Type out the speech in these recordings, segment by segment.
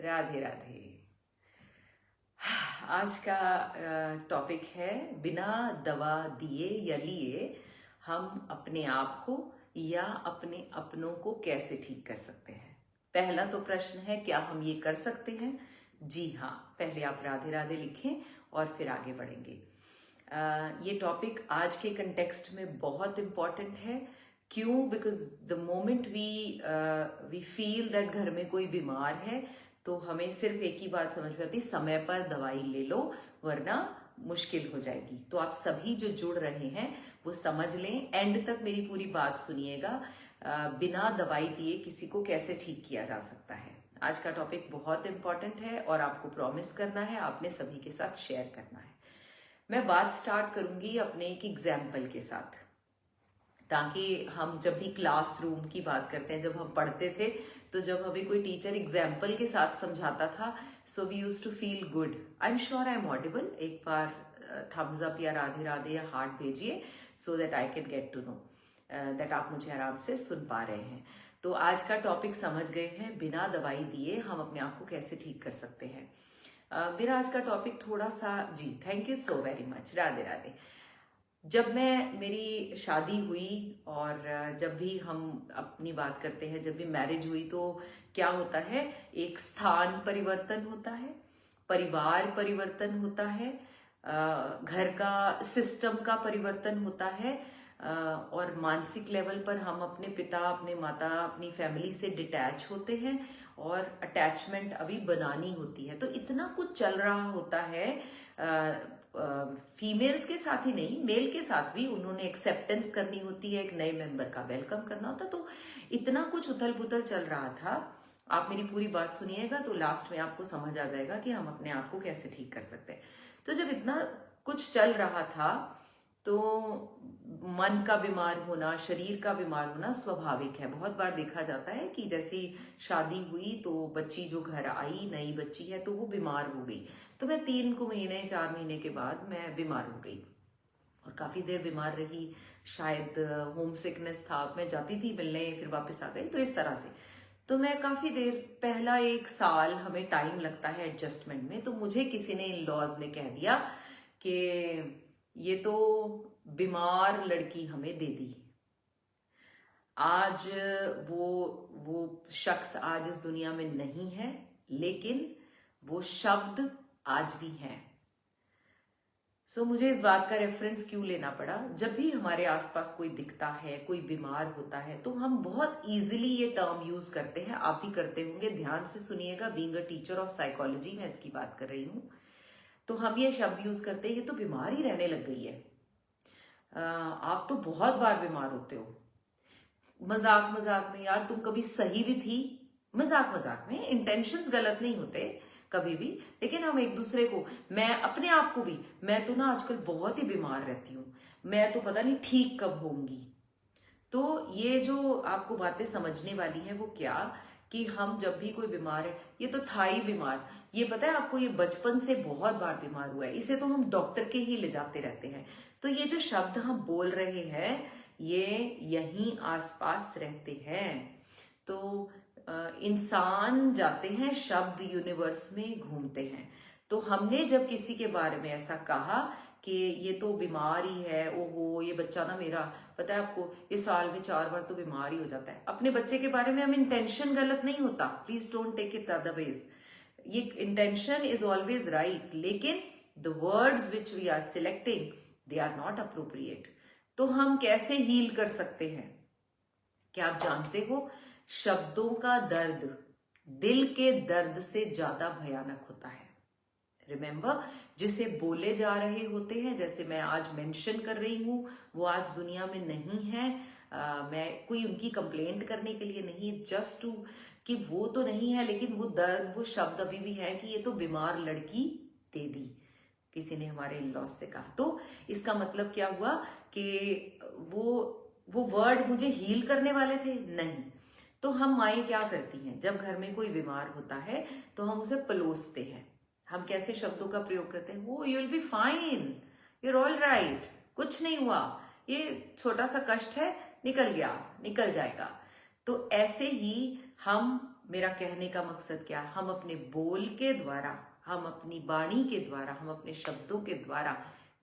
राधे राधे। आज का टॉपिक है बिना दवा दिए या लिए हम अपने आप को या अपने अपनों को कैसे ठीक कर सकते हैं। पहला तो प्रश्न है, क्या हम ये कर सकते हैं? जी हाँ। पहले आप राधे राधे लिखें और फिर आगे बढ़ेंगे। ये टॉपिक आज के कंटेक्स्ट में बहुत इम्पॉर्टेंट है। क्यों? Because the moment we feel that घर में कोई बीमार है तो हमें सिर्फ एक ही बात समझ में आती, समय पर दवाई ले लो वरना मुश्किल हो जाएगी। तो आप सभी जो जुड़ रहे हैं वो समझ लें, एंड तक मेरी पूरी बात सुनिएगा। बिना दवाई दिए किसी को कैसे ठीक किया जा सकता है। आज का टॉपिक बहुत इंपॉर्टेंट है और आपको प्रॉमिस करना है, आपने सभी के साथ शेयर करना है। मैं बात स्टार्ट करूंगी अपने एक एग्जाम्पल के साथ, ताकि हम जब भी क्लासरूम की बात करते हैं, जब हम पढ़ते थे तो जब हमें कोई टीचर एग्जाम्पल के साथ समझाता था, so we use to feel good. I am sure I am audible. एक बार थम्स अप या राधे राधे या हार्ट भेजिए so that I can get to know that आप मुझे आराम से सुन पा रहे हैं। तो आज का टॉपिक समझ गए हैं, बिना दवाई दिए हम अपने आप को कैसे ठीक कर सकते हैं। मेरा आज का टॉपिक थोड़ा सा, जी thank you so very much, Radhe Radhe. जब मेरी शादी हुई और जब भी हम अपनी बात करते हैं, जब भी मैरिज हुई तो क्या होता है, एक स्थान परिवर्तन होता है, परिवार परिवर्तन होता है, घर का सिस्टम का परिवर्तन होता है, और मानसिक लेवल पर हम अपने पिता, अपने माता, अपनी फैमिली से डिटैच होते हैं और अटैचमेंट अभी बनानी होती है। तो इतना कुछ चल रहा होता है। फीमेल्स के साथ ही नहीं, मेल के साथ भी उन्होंने एक्सेप्टेंस करनी होती है, एक नए मेंबर का वेलकम करना होता। तो इतना कुछ उथल पुथल चल रहा था। आप मेरी पूरी बात सुनिएगा तो लास्ट में आपको समझ आ जाएगा कि हम अपने आप को कैसे ठीक कर सकते हैं। तो जब इतना कुछ चल रहा था तो मन का बीमार होना, शरीर का बीमार होना स्वाभाविक है। बहुत बार देखा जाता है कि जैसे शादी हुई तो बच्ची जो घर आई, नई बच्ची है, तो वो बीमार हो गई। तो मैं 3 महीने 4 महीने के बाद मैं बीमार हो गई और काफी देर बीमार रही। शायद होम सिकनेस था, मैं जाती थी मिलने फिर वापस आ गई, तो इस तरह से। तो मैं काफी देर, पहला 1 साल हमें टाइम लगता है एडजस्टमेंट में। तो मुझे किसी ने इन लॉज में कह दिया कि ये तो बीमार लड़की हमें दे दी। आज वो शख्स आज इस दुनिया में नहीं है, लेकिन वो शब्द आज भी हैं। सो मुझे इस बात का रेफरेंस क्यों लेना पड़ा? जब भी हमारे आसपास कोई दिखता है, कोई बीमार होता है, तो हम बहुत इजीली ये टर्म यूज करते हैं। आप भी करते होंगे, ध्यान से सुनिएगा। Being a teacher of psychology मैं इसकी बात कर रही हूं। तो हम ये शब्द यूज करते हैं, ये तो बीमार ही रहने लग गई है, आप तो बहुत बार बीमार होते हो। मजाक मजाक में, यार तुम कभी सही भी थी। मजाक मजाक में, इंटेंशंस गलत नहीं होते कभी भी, लेकिन हम एक दूसरे को, मैं अपने आप को भी, मैं तो ना आजकल बहुत ही बीमार रहती हूँ, मैं तो पता नहीं ठीक कब होंगी। तो ये जो आपको बातें समझने वाली है वो क्या, कि हम जब भी कोई बीमार है, ये तो था ही बीमार, ये पता है आपको, ये बचपन से बहुत बार बीमार हुआ है, इसे तो हम डॉक्टर के ही ले जाते रहते हैं। तो ये जो शब्द हम बोल रहे हैं ये यहीं आसपास रहते हैं। तो इंसान जाते हैं, शब्द यूनिवर्स में घूमते हैं। तो हमने जब किसी के बारे में ऐसा कहा कि ये तो बीमार ही है, ओहो ये बच्चा ना मेरा, पता है आपको, ये साल में 4 बार तो बीमार ही हो जाता है। अपने बच्चे के बारे में हम, इंटेंशन गलत नहीं होता, please don't take it otherwise, ये इंटेंशन इज ऑलवेज राइट, लेकिन the words which we are selecting they are not appropriate. तो हम कैसे हील कर सकते हैं? क्या आप जानते हो, शब्दों का दर्द दिल के दर्द से ज्यादा भयानक होता है। रिमेंबर, जिसे बोले जा रहे होते हैं, जैसे मैं आज मेंशन कर रही हूं, वो आज दुनिया में नहीं है। मैं कोई उनकी कंप्लेंट करने के लिए नहीं, जस्ट टू कि वो तो नहीं है, लेकिन वो दर्द, वो शब्द अभी भी है कि ये तो बीमार लड़की दे दी, किसी ने हमारे इन-लॉज से कहा। तो इसका मतलब क्या हुआ कि वो वर्ड मुझे हील करने वाले थे? नहीं। तो हम माएँ क्या करती हैं, जब घर में कोई बीमार होता है तो हम उसे पलोसते हैं। हम कैसे शब्दों का प्रयोग करते हैं, वो you will be fine, you're all right, कुछ नहीं हुआ, ये छोटा सा कष्ट है, निकल गया, निकल जाएगा। तो ऐसे ही हम मेरा कहने का मकसद क्या है, हम अपने बोल के द्वारा, हम अपनी वाणी के द्वारा, हम अपने शब्दों के द्वारा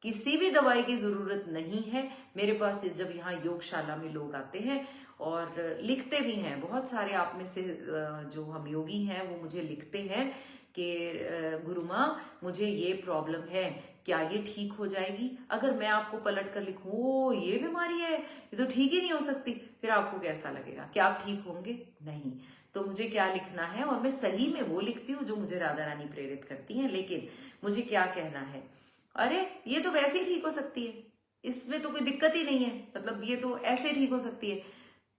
किसी भी दवाई की जरूरत नहीं है। मेरे पास जब यहाँ योगशाला में लोग आते हैं और लिखते भी हैं, बहुत सारे आप में से जो हम योगी हैं वो मुझे लिखते हैं कि गुरु माँ मुझे ये प्रॉब्लम है, क्या ये ठीक हो जाएगी? अगर मैं आपको पलट कर लिखूं ओ ये बीमारी है, ये तो ठीक ही नहीं हो सकती, फिर आपको कैसा लगेगा? क्या आप ठीक होंगे? नहीं। तो मुझे क्या लिखना है, और मैं सही में वो लिखती हूँ जो मुझे राधा रानी प्रेरित करती हैं, लेकिन मुझे क्या कहना है, अरे ये तो वैसे ही ठीक हो सकती है, इसमें तो कोई दिक्कत ही नहीं है, मतलब ये तो ऐसे ठीक हो सकती है।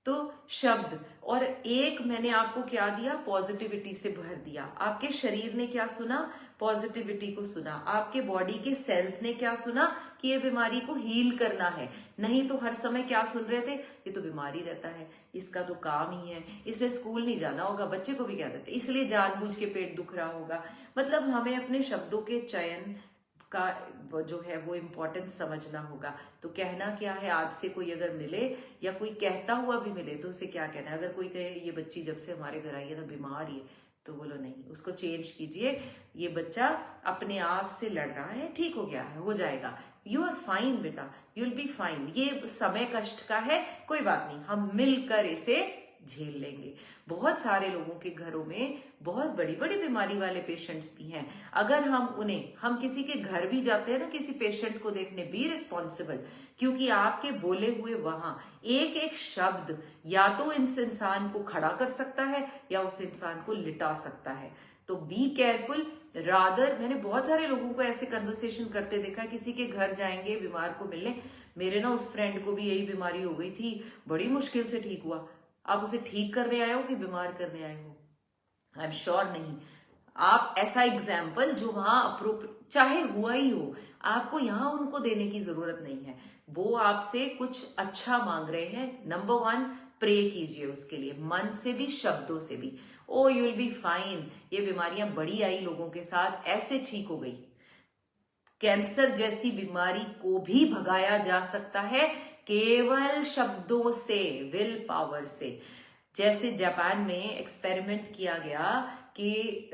तो शब्द, और एक मैंने आपको क्या दिया, पॉजिटिविटी से भर दिया। आपके शरीर ने क्या सुना? पॉजिटिविटी को सुना। आपके बॉडी के सेल्स ने क्या सुना? कि ये बीमारी को हील करना है। नहीं तो हर समय क्या सुन रहे थे, ये तो बीमारी रहता है, इसका तो काम ही है, इसलिए स्कूल नहीं जाना होगा, बच्चे को भी क्या देते, इसलिए जानबूझ के पेट दुख रहा होगा। मतलब हमें अपने शब्दों के चयन का जो है वो इम्पोर्टेंस समझना होगा। तो कहना क्या है, आज से कोई अगर मिले या कोई कहता हुआ भी मिले तो उसे क्या कहना है? अगर कोई कहे ये बच्ची जब से हमारे घर आई है ना बीमार ही है, तो बोलो नहीं, उसको चेंज कीजिए, ये बच्चा अपने आप से लड़ रहा है, ठीक हो गया है, हो जाएगा, यू आर फाइन बेटा, यू विल बी फाइन, ये समय कष्ट का है, कोई बात नहीं, हम मिलकर इसे झेल लेंगे। बहुत सारे लोगों के घरों में बहुत बड़ी बड़ी बीमारी वाले पेशेंट्स भी हैं। अगर हम किसी के घर भी जाते हैं ना किसी पेशेंट को देखने, बी रिस्पॉन्सिबल, क्योंकि आपके बोले हुए वहां एक एक शब्द या तो इस इंसान को खड़ा कर सकता है या उस इंसान को लिटा सकता है। तो बी केयरफुल रादर। मैंने बहुत सारे लोगों को ऐसे कन्वर्सेशन करते देखा, किसी के घर जाएंगे बीमार को मिलने, मेरे ना उस फ्रेंड को भी यही बीमारी हो गई थी, बड़ी मुश्किल से ठीक हुआ। आप उसे ठीक करने आए हो कि बीमार करने आए हो? आई एम श्योर नहीं। आप ऐसा एग्जाम्पल जो वहां अप्रोप्रिएट, चाहे हुआ ही हो, आपको यहां उनको देने की जरूरत नहीं है। वो आपसे कुछ अच्छा मांग रहे हैं। नंबर 1, प्रे कीजिए उसके लिए, मन से भी शब्दों से भी। ओ यू विल बी फाइन। ये बीमारियां बड़ी आई लोगों के साथ, ऐसे ठीक हो गई। कैंसर जैसी बीमारी को भी भगाया जा सकता है केवल शब्दों से, विल पावर से। जैसे जापान में एक्सपेरिमेंट किया गया कि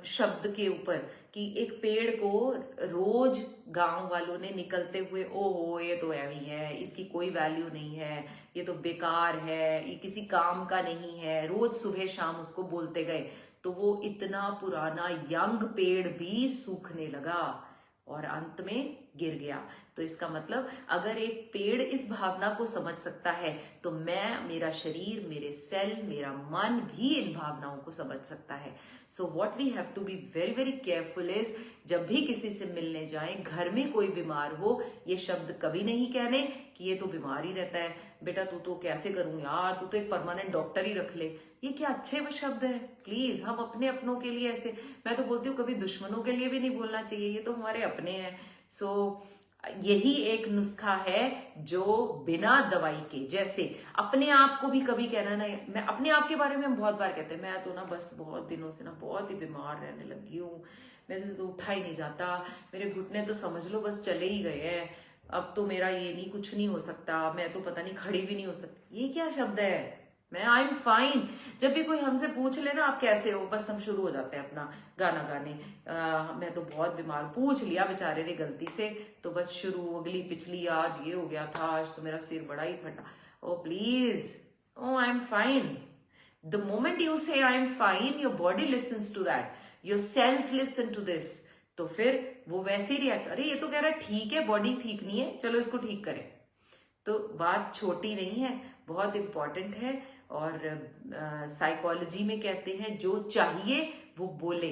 शब्द के ऊपर, कि एक पेड़ को रोज गांव वालों ने निकलते हुए, ओहो ये तो ऐवी है, इसकी कोई वैल्यू नहीं है, ये तो बेकार है, ये किसी काम का नहीं है, रोज सुबह शाम उसको बोलते गए, तो वो इतना पुराना यंग पेड़ भी सूखने लगा और अंत में गिर गया। तो इसका मतलब अगर एक पेड़ इस भावना को समझ सकता है, तो मैं, मेरा शरीर, मेरे सेल, मेरा मन भी इन भावनाओं को समझ सकता है। So what we have to be very very careful is, जब भी किसी से मिलने जाएं, घर में कोई बीमार हो, ये शब्द कभी नहीं कहने कि ये तो बीमार ही रहता है, बेटा तू तो कैसे करूं यार, तू तो एक परमानेंट डॉक्टर ही रख ले। ये क्या अच्छे वो शब्द है? प्लीज, हम अपने अपनों के लिए ऐसे, मैं तो बोलती हूँ कभी दुश्मनों के लिए भी नहीं बोलना चाहिए, ये तो हमारे अपने हैं। सो यही एक नुस्खा है जो बिना दवाई के, जैसे अपने आप को भी कभी कहना नहीं, मैं अपने आप के बारे में हम बहुत बार कहते हैं, मैं तो ना बस बहुत दिनों से ना बहुत ही बीमार रहने लगी हूँ, मेरे से तो उठा ही नहीं जाता, मेरे घुटने तो समझ लो बस चले ही गए हैं, अब तो मेरा ये नहीं, कुछ नहीं हो सकता, मैं तो पता नहीं खड़ी भी नहीं हो सकती। ये क्या शब्द है? मैं आई एम फाइन। जब भी कोई हमसे पूछ ले ना आप कैसे हो, बस हम शुरू हो जाते हैं अपना गाना गाने, मैं तो बहुत बीमार, पूछ लिया बेचारे ने गलती से, तो बस शुरू, अगली पिछली, आज ये हो गया था, आज तो मेरा सिर बड़ा ही फटा। Oh please, oh I am fine. The moment you say I am fine, your body listens to that, your cells listen to this, तो फिर वो वैसे ही रिएक्ट, अरे ये तो कह रहा है ठीक है, बॉडी ठीक नहीं है, चलो इसको ठीक करें। तो बात छोटी नहीं है, बहुत इंपॉर्टेंट है। और साइकोलॉजी में कहते हैं जो चाहिए वो बोले,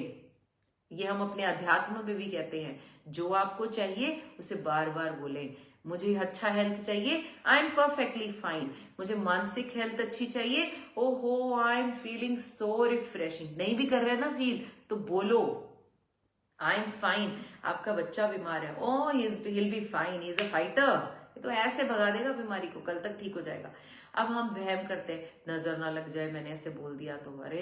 ये हम अपने अध्यात्म में भी कहते हैं, जो आपको चाहिए उसे बार बार बोले। मुझे अच्छा हेल्थ चाहिए, आई एम परफेक्टली फाइन। मुझे मानसिक हेल्थ अच्छी चाहिए, ओहो I am feeling so refreshing. नहीं भी कर रहे ना फील, तो बोलो आई एम फाइन। आपका बच्चा बीमार है, oh he will be fine, he is a fighter, तो ऐसे भगा देगा बीमारी को, कल तक ठीक हो जाएगा। अब हम वहम करते हैं, नजर ना लग जाए, मैंने ऐसे बोल दिया तो, अरे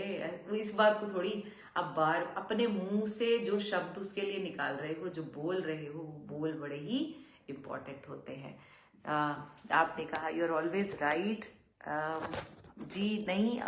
इस बात को थोड़ी, अब बार अपने मुंह से जो शब्द उसके लिए निकाल रहे हो, जो बोल रहे हो, वो बोल बड़े ही इंपॉर्टेंट होते हैं। आपने कहा यू आर ऑलवेज राइट। जी नहीं,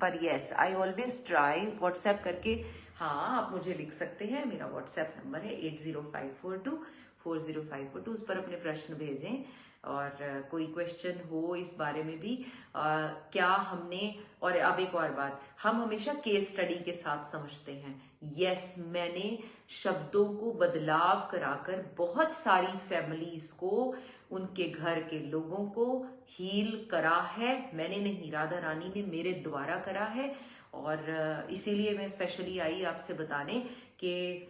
पर yes, I always try WhatsApp करके। हाँ, आप मुझे लिख सकते हैं, मेरा व्हाट्सएप नंबर है 8054240542, उस पर अपने प्रश्न भेजें। और कोई क्वेश्चन हो इस बारे में भी, क्या हमने, और अब एक और बात, हम हमेशा केस स्टडी के साथ समझते हैं। यस, मैंने शब्दों को बदलाव कराकर बहुत सारी फैमिलीज को, उनके घर के लोगों को हील करा है। मैंने नहीं, राधा रानी ने मेरे द्वारा करा है। और इसीलिए मैं स्पेशली आई आपसे बताने कि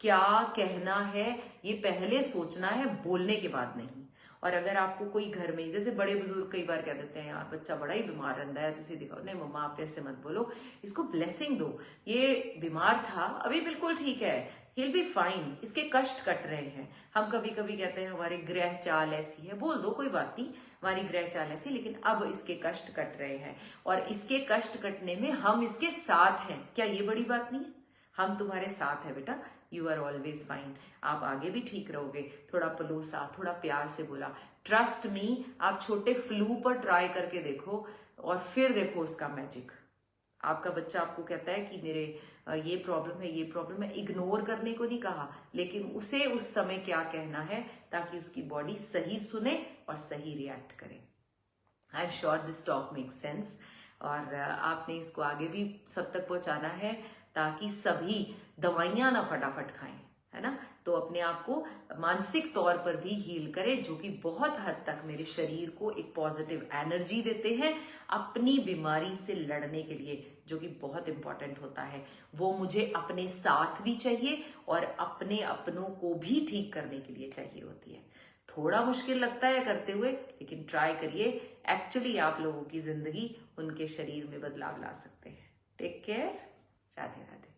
क्या कहना है ये पहले सोचना है, बोलने के बाद नहीं। और अगर आपको कोई घर में, जैसे बड़े बुजुर्ग कई बार कह देते हैं यार बच्चा बड़ा ही बीमार रहता है, तुझे दिखाओ, नहीं मम्मा आप ऐसे मत बोलो, इसको ब्लेसिंग दो, ये बीमार था अभी बिल्कुल ठीक है, he'll बी फाइन, इसके कष्ट कट रहे हैं। हम कभी कभी कहते हैं हमारे ग्रह चाल ऐसी है, बोल दो कोई बात नहीं, हमारी ग्रह चाल ऐसी, लेकिन अब इसके कष्ट कट रहे हैं और इसके कष्ट कटने में हम इसके साथ हैं। क्या ये बड़ी बात नहीं है? हम तुम्हारे साथ है बेटा, यू आर ऑलवेज फाइन, आप आगे भी ठीक रहोगे। थोड़ा पलोसा, थोड़ा प्यार से बोला, ट्रस्ट मी, आप छोटे फ्लू पर ट्राई करके देखो और फिर देखो उसका मैजिक। आपका बच्चा आपको कहता है कि मेरे ये प्रॉब्लम है, ये प्रॉब्लम है, इग्नोर करने को नहीं कहा, लेकिन उसे उस समय क्या कहना है ताकि उसकी बॉडी सही सुने और सही रिएक्ट करे। आई am sure this talk make sense, और आपने इसको आगे भी सब तक पहुंचाना है ताकि सभी दवाइयां ना फटाफट खाएं, है ना। तो अपने आप को मानसिक तौर पर भी हील करें, जो कि बहुत हद तक मेरे शरीर को एक पॉजिटिव एनर्जी देते हैं अपनी बीमारी से लड़ने के लिए, जो कि बहुत इंपॉर्टेंट होता है। वो मुझे अपने साथ भी चाहिए और अपने अपनों को भी ठीक करने के लिए चाहिए होती है। थोड़ा मुश्किल लगता है करते हुए, लेकिन ट्राई करिए, एक्चुअली आप लोगों की जिंदगी उनके शरीर में बदलाव ला सकते हैं। Take care, Radhe Radhe.